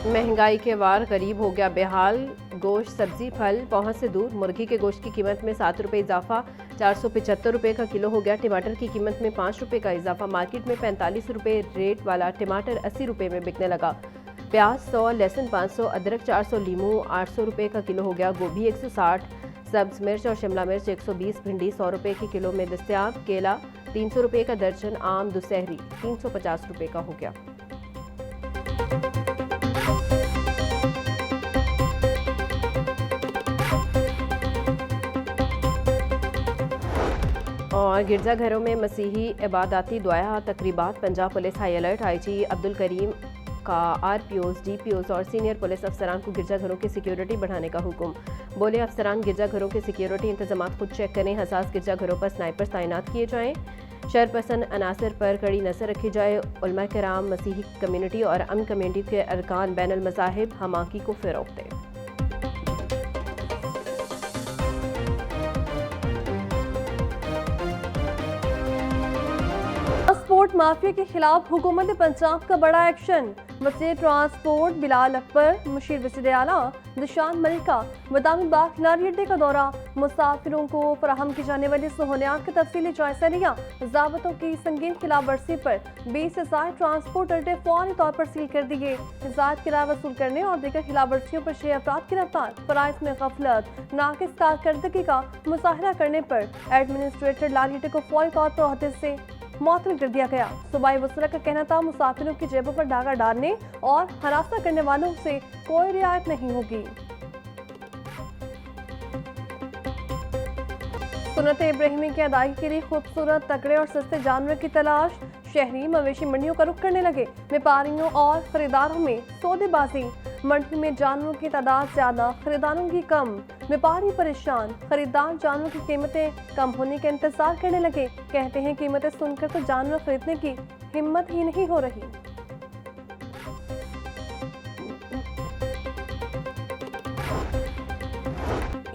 महंगाई के वार गरीब हो गया बेहाल। गोश्त, सब्जी, फल पहुंच से दूर। मुर्गी के गोश्त की कीमत में 7 रुपये इजाफा, 475 रुपये का किलो हो गया। टमाटर की कीमत में 5 रुपये का इजाफा। मार्केट में 45 रुपये रेट वाला टमाटर 80 रुपये में बिकने लगा। प्याज 100, लहसुन 500, अदरक 400, लीमू 800 रुपये का किलो हो गया। गोभी 160, सब्ज मिर्च और शिमला मिर्च 120, भिंडी 100 रुपये के किलो में दस्तयाब। केला 300 रुपये का दर्जन। आम दुसहरी 350 रुपये का हो गया। और गिरजाघरों में मसीही इबादती दुआ तकरीबात। Punjab police high alert. IG Abdul Karim का आरपीओज, डीपीओज और सीनियर पुलिस अफसरान को गिरजाघरों की सिक्योरिटी बढ़ाने का हुक्म। बोले अफसरान गिरजाघरों के सिक्योरिटी इंतजाम खुद चेक करें। हसास गिरजाघरों पर स्नाइपर्स तैनात किए जाएं। शरपसंद अनासर पर कड़ी नजर रखी जाए। उलमा कराम, मसीही कम्युनिटी और अमन कमेटी के अरकान बैनुल मज़ाहिब हमाकी को फ़रोग़ दें। ट्रांसपोर्ट माफिया के खिलाफ हुकूमत पंजाब का बड़ा एक्शन। वज़ीर ट्रांसपोर्ट बिलाल अकबर, मुशीर वज़ीर आला दिशान मलिका बदामी बाग खिलाड़ी अड्डे का दौरा। मुसाफिरों को फराहम की जाने वाली सहूलियात का तफसीली जायजा लिया। ज़ाबतों की संगीन खिलाफ वर्जी पर 20 से ज़ायद ट्रांसपोर्ट अड्डे फौरी तौर पर सील कर दिए। ज़ायद किराया वसूल करने और दीगर खिलाफ वर्जियों पर 6 अफराद गिरफ्तार। फराइज में गफलत, नाकिस कारकर्दगी का मुजाहरा करने पर एडमिनिस्ट्रेटर लाली अड्डे को फौरी तौर पर ओहदे से मुअत्तल कर दिया गया। सूबाई वज़रा का कहना था मुसाफिरों की जेबों पर डागा डालने और हरासा करने वालों से कोई रियायत नहीं होगी। सुन्नत इब्राहिमी की अदायगी के लिए खूबसूरत, तगड़े और सस्ते जानवर की तलाश। शहरी मवेशी मंडियों का रुख करने लगे। व्यापारियों और खरीदारों में सौदेबाजी। मंडी में जानवरों की तादाद ज्यादा, खरीदारों की कम। व्यापारी परेशान। खरीदार जानवरों की कीमतें कम होने का इंतजार करने लगे। कहते हैं कीमतें सुनकर तो जानवर खरीदने की हिम्मत ही नहीं हो रही।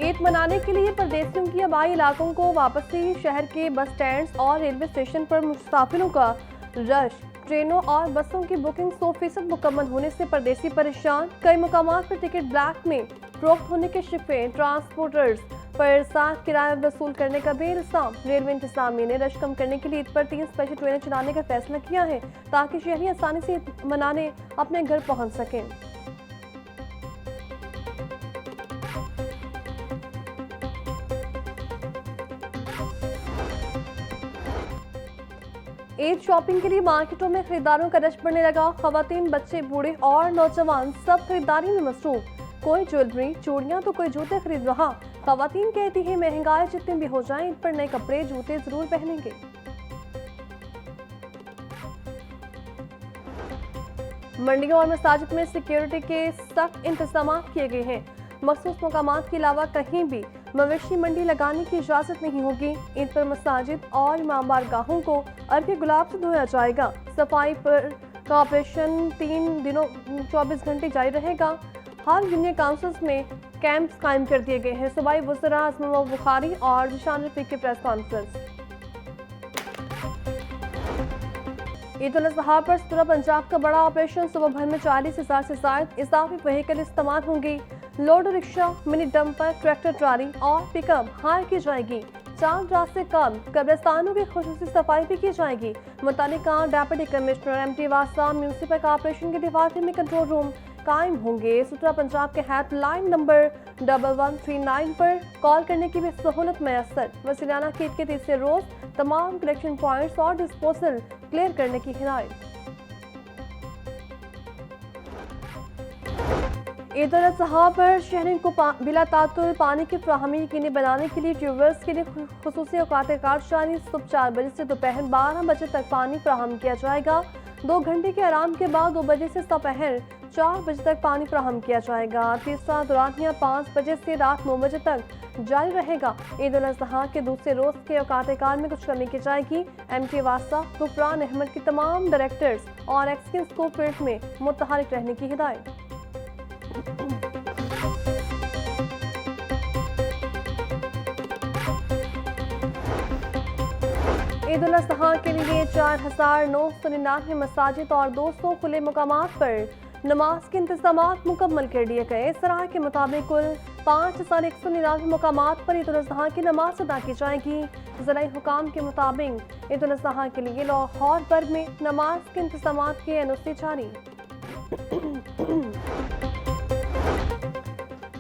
ईद मनाने के लिए परदेसियों की आबाई इलाकों को वापसी। शहर के बस स्टैंड और रेलवे स्टेशन पर मुसाफिरों का रश। ट्रेनों और बसों की बुकिंग 100% मुकम्मल होने से परदेसी परेशान। कई मुकामात पर टिकट ब्लैक में फरोख्त होने के शिफे। ट्रांसपोर्टर्स पर साथ किराया वसूल करने का बेइल्जाम। रेलवे इंतजामिया ने रश कम करने के लिए ईद पर 3 स्पेशल ट्रेनें चलाने का फैसला किया है ताकि शहरी आसानी से ईद मनाने अपने घर पहुंच सकें। ईद शॉपिंग के लिए मार्केटों में खरीदारों का रश बढ़ने लगा। खवातीन, बच्चे, बूढ़े और नौजवान सब खरीदारी में मसरूफ। कोई ज्वेलरी, चूड़ियां तो कोई जूते खरीद रहा। खवातीन कहती है महंगाई जितनी भी हो जाए ईद पर नए कपड़े, जूते जरूर पहनेंगे। मंडियों और मसाजिद में सिक्योरिटी के सख्त इंतजाम किए गए हैं। मखसूस मकामात के अलावा कहीं भी मवेशी मंडी लगाने की इजाजत नहीं होगी। ईद पर मसाजिद और इमाम बारगाहों को अरबी गुलाब से धोया जाएगा। सफाई पर का ऑपरेशन 3 दिनों 24 घंटे जारी रहेगा। हर यूनियन काउंसिल्स में कैंप्स कायम कर दिए गए हैं। सूबाई वज़रा आज़म बुखारी और जिशान रफीक की प्रेस कॉन्फ्रेंस। ईद उल अज़हा पर सुरा पंजाब का बड़ा ऑपरेशन। सुबह भर में 40,000 से ज़ायद इजाफी व्हीकल इस्तेमाल होंगी। Load rickshaw, mini dumper, tractor trolley और पिकअप हायर की जाएगी। चांद रात से कम कब्रिस्तानों की खुसूसी सफाई भी की जाएगी। मुतालिका डेप्यूटी कमिश्नर एमटी वासा म्यूनसिपल कॉर्पोरेशन के दफातर में कंट्रोल रूम कायम होंगे। सुतरा पंजाब के हेल्पलाइन नंबर 1139 पर कॉल करने की भी सहूलत मैसर। वसीलाना की ईद के तीसरे रोज तमाम कलेक्शन पॉइंट्स और डिस्पोजल क्लियर करने की हिदायत। ईद उल अज़हा पर शहरियों को बिला तातुल पानी की फ्राहमी यकीनी बनाने के लिए ट्यूबवेल्स के लिए खुसूसी औकात कार जारी। सुबह 4 बजे से दोपहर 12 बजे तक पानी फ्राहम किया जाएगा। 2 घंटे के आराम के बाद 2 बजे से दोपहर 4 बजे तक पानी फ्राहम किया जाएगा। तीसरा दौरानिया 5 बजे से रात 9 बजे तक जारी रहेगा। ईद उल अज़हा के दूसरे रोज के औकात कार में कुछ कमी की जाएगी। एमटी वासा गुफरान अहमद की तमाम डायरेक्टर्स और एक्सकिन्स को फील्ड में मुतहरिक रहने की हिदायत। ईद उल अज़हा के लिए 4,999 मसाजिद और 200 खुले मकामात पर नमाज के इंतजामात मुकम्मल कर लिए गए। सराय के मुताबिक कुल 5,199 मकामात पर ईद उल अज़हा की नमाज अदा की जाएगी। ज़िला हुकाम के मुताबिक ईद उल अज़हा के लिए लाहौर भर में नमाज के इंतजामात की एनओसी जारी।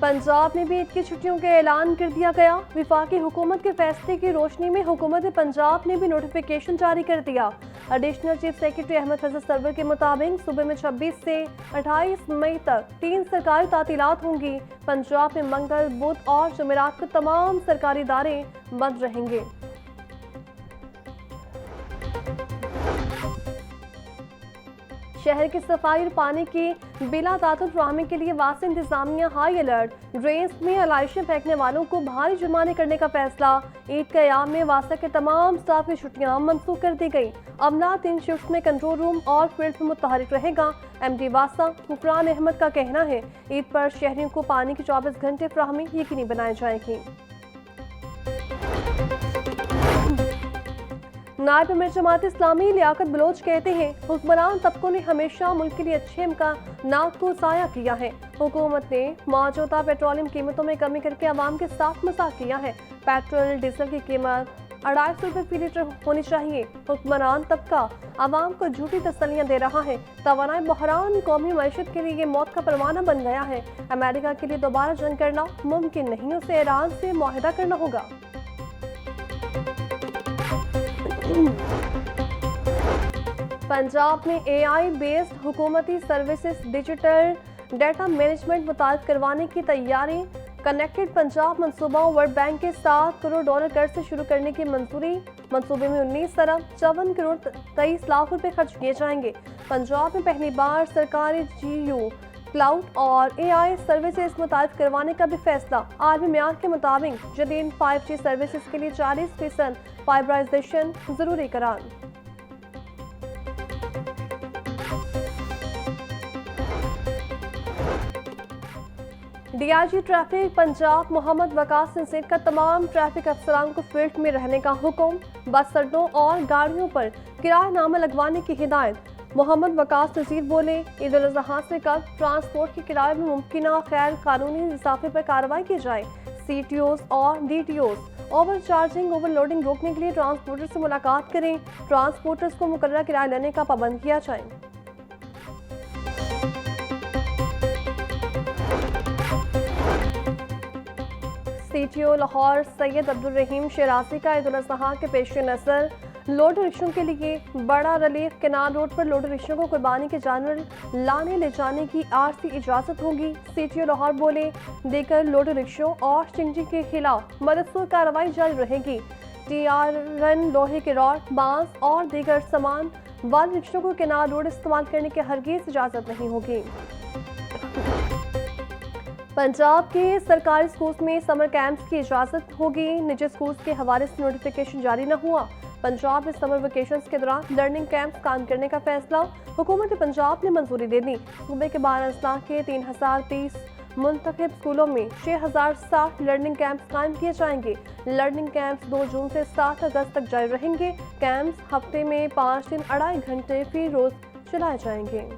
पंजाब में भी ईद की छुट्टियों का ऐलान कर दिया गया। विफाकी हुकूमत के फैसले की रोशनी में हुकूमत पंजाब ने भी नोटिफिकेशन जारी कर दिया। एडिशनल चीफ सेक्रेटरी अहमद हज़रत सरवर के मुताबिक सूबे में 26 से 28 मई तक 3 सरकारी तातीलात होंगी। पंजाब में मंगल, बुध और जुमेरात को तमाम सरकारी इदारे बंद रहेंगे। शहर की सफाई और पानी की बिला तातुल फ्राहमी के लिए वासी इंतजामिया हाई अलर्ट। ड्रेन्स में अलाइशें फेंकने वालों को भारी जुर्माने करने का फैसला। ईद के अयाम में वासा के तमाम स्टाफ की छुट्टियां मनसूख कर दी गई। अमला 3 शिफ्ट में कंट्रोल रूम और फील्ड में मुतहरिक रहेगा। MD वासा हुक्रान अहमद का कहना है ईद पर शहरियों को पानी की 24 घंटे फ्राहमी यकीनी बनाई जाएगी। नायब अमीर जमात इस्लामी लियाकत बलोच कहते हैं हुक्मरान तबकों ने हमेशा मुल्क के लिए अच्छे इम्कानात को ज़ाया किया है। हुकूमत ने मौजूदा पेट्रोलियम कीमतों में कमी करके अवाम के साथ मजाक किया है। पेट्रोल डीजल की कीमत 250 रुपये फी लीटर होनी चाहिए। हुक्मरान तबका अवाम को झूठी तसल्लियाँ दे रहा है। तवानाई बहरान कौमी मईशत के लिए मौत का परवाना बन गया है। अमेरिका के लिए दोबारा जंग करना मुमकिन नहीं, उसे ईरान से मुआहिदा करना होगा। पंजाब में AI बेस्ड हुकूमती सर्विसेज डिजिटल डाटा मैनेजमेंट मुतारिफ करवाने की तैयारी। कनेक्टेड पंजाब मंसूबा वर्ल्ड बैंक के $7 करोड़ कर्ज से शुरू करने की मंजूरी। मंसूबे में 19 अरब 54 करोड़ 23 लाख रुपए खर्च किए जाएंगे। पंजाब में पहली बार सरकारी GU क्लाउड और AI सर्विसेज मुतारिफ करवाने का भी फैसला। आलमी म्यार के मुताबिक जदीद 5G सर्विसेज के लिए 40% फाइबराइजेशन जरूरी करार। DIG ट्रैफिक पंजाब मोहम्मद वकास नसीर का तमाम ट्रैफिक अफसरान को फील्ड में रहने का हुक्म। बस अड्डों और गाड़ियों पर किरायानामा लगवाने की हिदायत। मोहम्मद वकास नसीर बोले ईद उल अज़हा से कब ट्रांसपोर्ट के किराए में मुमकिन गैर कानूनी इजाफे पर कार्रवाई की जाए। CTOs और DTOs ओवर चार्जिंग ओवरलोडिंग रोकने के लिए ट्रांसपोर्टर से मुलाकात करें। ट्रांसपोर्टर्स को मुकर्रर किराया लेने का पाबंद किया जाए। CTO लाहौर सैयद अब्दुल रहीम शराजी का ईद उल अज़हा के पेश नज़र लोडर रिक्शों के लिए बड़ा रिलीफ। केनाल रोड पर लोडर रिक्शों को कुर्बानी के जानवर लाने ले जाने की आरसी इजाज़त होगी। CTO लाहौर बोले देकर लोडर रिक्शों और चिंजी के खिलाफ मददगार कार्रवाई जारी रहेगी। TRN लोहे के रॉड, बांस और दीगर सामान वाले रिक्शों को केनाल रोड इस्तेमाल करने की हरगिज़ इजाज़त नहीं होगी। पंजाब के सरकारी स्कूल्स में समर कैंप्स की इजाज़त होगी। निजी स्कूल्स के हवाले से नोटिफिकेशन जारी न हुआ। पंजाब में समर वेकेशंस के दौरान लर्निंग कैंप्स कायम करने का फैसला हुकूमत पंजाब ने मंजूरी दे दी। सूबे के 12 अजला के 3030 मुंतखब स्कूलों में 6060 लर्निंग कैंप्स कायम किए जाएंगे। लर्निंग कैंप्स 2 जून से 7 अगस्त तक जारी रहेंगे। कैंप्स हफ्ते में 5 दिन 2.5 घंटे फी रोज चलाए जाएंगे।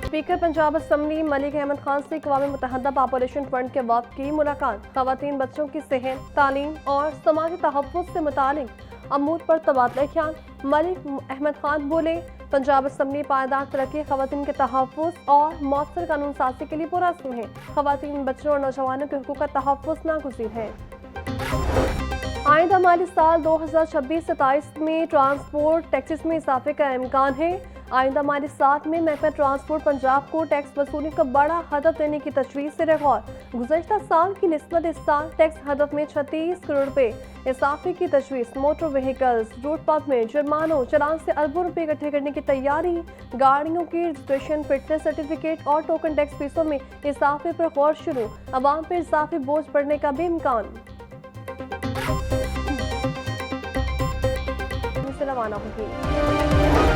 स्पीकर पंजाब असम्बली मलिक अहमद खान से अक़वाम मुत्तहिदा पॉपुलेशन फंड के वफ़द की मुलाकात। ख़वातीन बच्चों की सेहत, तालीम और समाजी तहफ़्फ़ुज़ से मुतालिक अमूर पर तबादला ख्याल। मलिक अहमद खान बोले पंजाब असम्बली पायदार तरक्की, ख़वातीन के तहफ़्फ़ुज़ और मौसर कानून साज़ी के लिए पुरअज़्म है। ख़वातीन, बच्चों और नौजवानों के हुकूक़ का तहफ़्फ़ुज़ नागुज़ीर है। आइंदा माली साल 2026-27 में ट्रांसपोर्ट टैक्सेस में इजाफे का इम्कान है। आइंदा माली साल में महकमा ट्रांसपोर्ट पंजाब को टैक्स वसूली का बड़ा हदफ देने की तजवीज़ से रिकॉर्ड। गुज़श्ता साल की निस्बत इस साल टैक्स हदफ में 36 करोड़ रुपए इजाफे की तजवीज़। मोटर व्हीकल्स, रूट परमिट, जुर्मानों, चालान से अरबों रुपए इकट्ठे करने की तैयारी। गाड़ियों की रजिस्ट्रेशन, फिटनेस सर्टिफिकेट और टोकन टैक्स फीसों में इजाफे पर गौर शुरू। अवाम पर इजाफी बोझ बढ़ने का भी इम्कान। रवाना होगी।